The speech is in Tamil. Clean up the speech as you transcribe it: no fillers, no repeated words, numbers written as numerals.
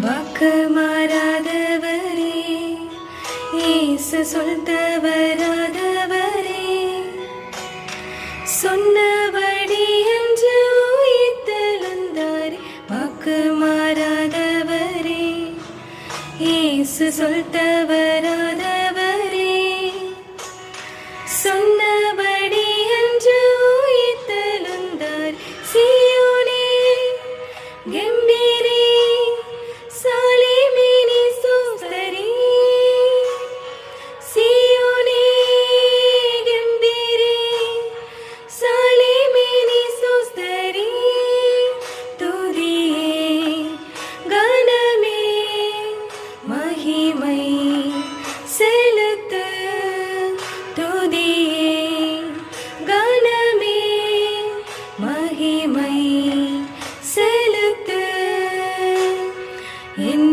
வாக்கு மாறாதவரே, இயேசு சொல் தவறாதவரே, சொன்னபடி என்று உயிர்த்தெழுந்தாரே. வாக்கு மாறாதவரே, இயேசு சொல் தவறாதவரே, சொன்னபடி என்று உயிர்த்தெழுந்தார். சீயோனே கம்பீரே, சாலேமினி சோஸ்தரி. சீயோனே கம்பீரே, சாலேமினி சோஸ்தரி. துதியே கனமே மகிமை செலுத்து. துதியே கனமே மகிமை செலுத்து. என்